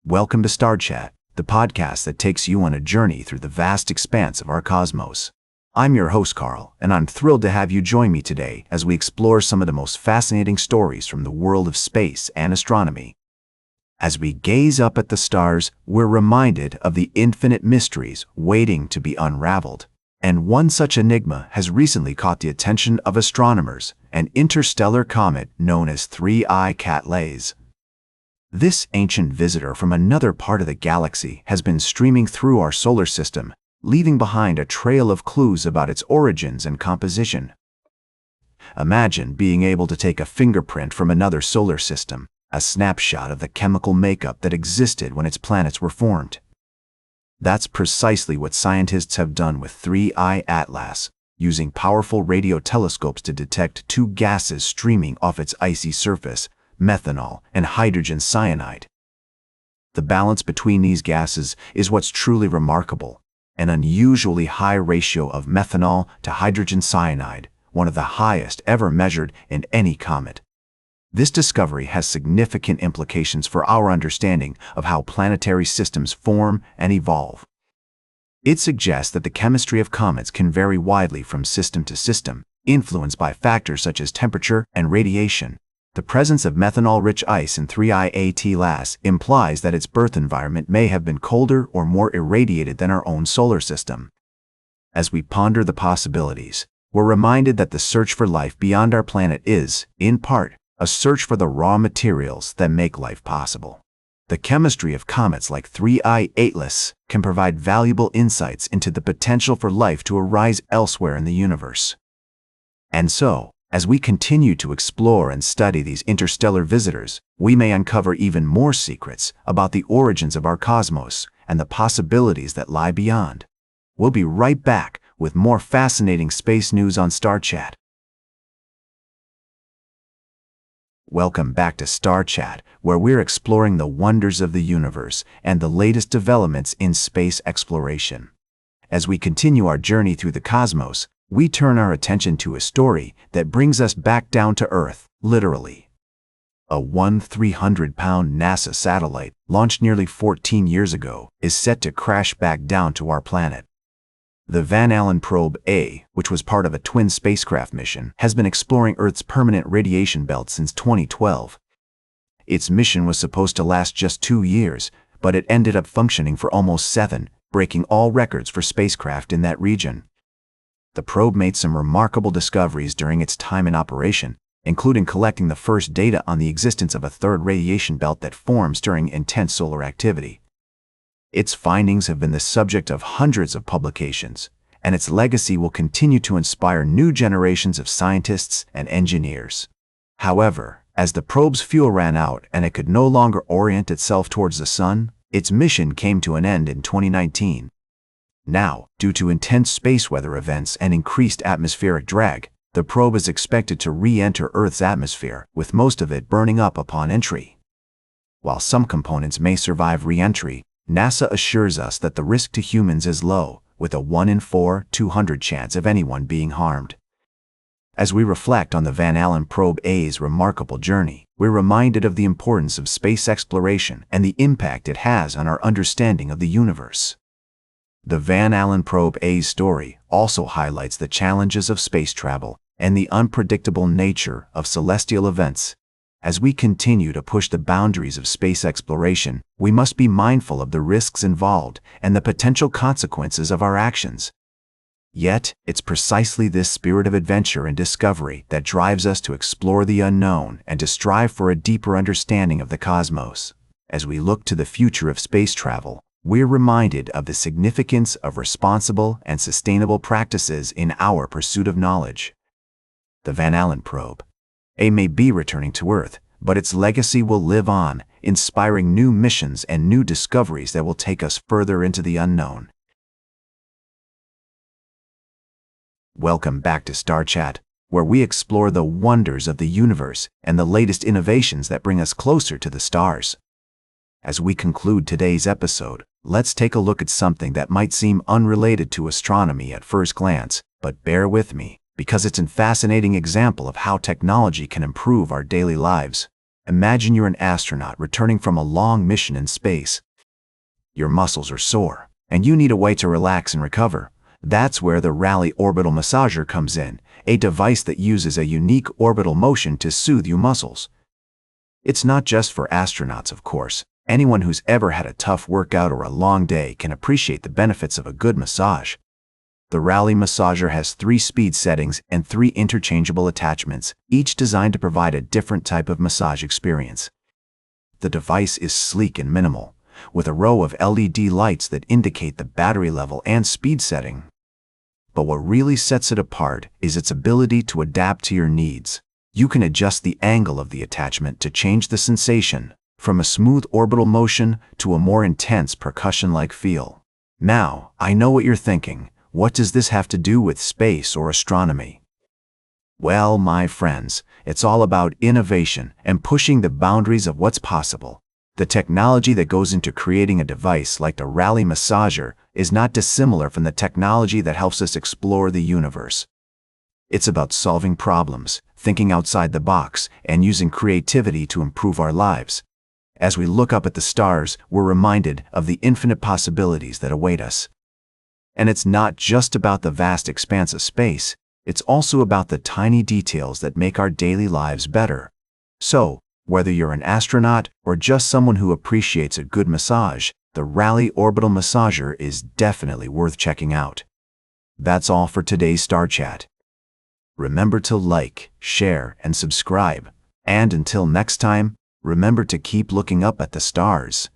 Welcome to Star Chat, the podcast that takes you on a journey through the vast expanse of our cosmos. I'm your host, Carl, and I'm thrilled to have you join me today as we explore some of the most fascinating stories from the world of space and astronomy. As we gaze up at the stars, we're reminded of the infinite mysteries waiting to be unraveled. And one such enigma has recently caught the attention of astronomers, an interstellar comet known as 3I Cattleys. This ancient visitor from another part of the galaxy has been streaming through our solar system, leaving behind a trail of clues about its origins and composition. Imagine being able to take a fingerprint from another solar system, a snapshot of the chemical makeup that existed when its planets were formed. That's precisely what scientists have done with 3I Atlas, using powerful radio telescopes to detect two gases streaming off its icy surface, methanol and hydrogen cyanide. The balance between these gases is what's truly remarkable, an unusually high ratio of methanol to hydrogen cyanide, one of the highest ever measured in any comet. This discovery has significant implications for our understanding of how planetary systems form and evolve. It suggests that the chemistry of comets can vary widely from system to system, influenced by factors such as temperature and radiation. The presence of methanol-rich ice in 3I Atlas implies that its birth environment may have been colder or more irradiated than our own solar system. As we ponder the possibilities, we're reminded that the search for life beyond our planet is, in part, a search for the raw materials that make life possible. The chemistry of comets like 3I Atlas can provide valuable insights into the potential for life to arise elsewhere in the universe. And so, as we continue to explore and study these interstellar visitors, we may uncover even more secrets about the origins of our cosmos and the possibilities that lie beyond. We'll be right back with more fascinating space news on Star Chat. Welcome back to Star Chat, where we're exploring the wonders of the universe and the latest developments in space exploration. As we continue our journey through the cosmos, we turn our attention to a story that brings us back down to Earth, literally. A 300-pound NASA satellite, launched nearly 14 years ago, is set to crash back down to our planet. The Van Allen Probe A, which was part of a twin spacecraft mission, has been exploring Earth's permanent radiation belt since 2012. Its mission was supposed to last just 2 years, but it ended up functioning for almost 7, breaking all records for spacecraft in that region. The probe made some remarkable discoveries during its time in operation, including collecting the first data on the existence of a third radiation belt that forms during intense solar activity. Its findings have been the subject of hundreds of publications, and its legacy will continue to inspire new generations of scientists and engineers. However, as the probe's fuel ran out and it could no longer orient itself towards the sun, its mission came to an end in 2019. Now, due to intense space weather events and increased atmospheric drag, the probe is expected to re-enter Earth's atmosphere, with most of it burning up upon entry. While some components may survive re-entry, NASA assures us that the risk to humans is low, with a 1 in 4,200 chance of anyone being harmed. As we reflect on the Van Allen Probe A's remarkable journey, we're reminded of the importance of space exploration and the impact it has on our understanding of the universe. The Van Allen Probe A's story also highlights the challenges of space travel and the unpredictable nature of celestial events. As we continue to push the boundaries of space exploration, we must be mindful of the risks involved and the potential consequences of our actions. Yet, it's precisely this spirit of adventure and discovery that drives us to explore the unknown and to strive for a deeper understanding of the cosmos. As we look to the future of space travel, we're reminded of the significance of responsible and sustainable practices in our pursuit of knowledge. The Van Allen Probe A may be returning to Earth, but its legacy will live on, inspiring new missions and new discoveries that will take us further into the unknown. Welcome back to Star Chat, where we explore the wonders of the universe and the latest innovations that bring us closer to the stars. As we conclude today's episode, let's take a look at something that might seem unrelated to astronomy at first glance, but bear with me, because it's a fascinating example of how technology can improve our daily lives. Imagine you're an astronaut returning from a long mission in space. Your muscles are sore, and you need a way to relax and recover. That's where the Rally Orbital Massager comes in, a device that uses a unique orbital motion to soothe your muscles. It's not just for astronauts, of course. Anyone who's ever had a tough workout or a long day can appreciate the benefits of a good massage. The Rally Massager has 3 speed settings and 3 interchangeable attachments, each designed to provide a different type of massage experience. The device is sleek and minimal, with a row of LED lights that indicate the battery level and speed setting. But what really sets it apart is its ability to adapt to your needs. You can adjust the angle of the attachment to change the sensation, from a smooth orbital motion to a more intense percussion-like feel. Now, I know what you're thinking. What does this have to do with space or astronomy? Well, my friends, it's all about innovation and pushing the boundaries of what's possible. The technology that goes into creating a device like the Rally Massager is not dissimilar from the technology that helps us explore the universe. It's about solving problems, thinking outside the box, and using creativity to improve our lives. As we look up at the stars, we're reminded of the infinite possibilities that await us. And it's not just about the vast expanse of space, it's also about the tiny details that make our daily lives better. So, whether you're an astronaut or just someone who appreciates a good massage, the Rally Orbital Massager is definitely worth checking out. That's all for today's Star Chat. Remember to like, share, and subscribe. And until next time, remember to keep looking up at the stars.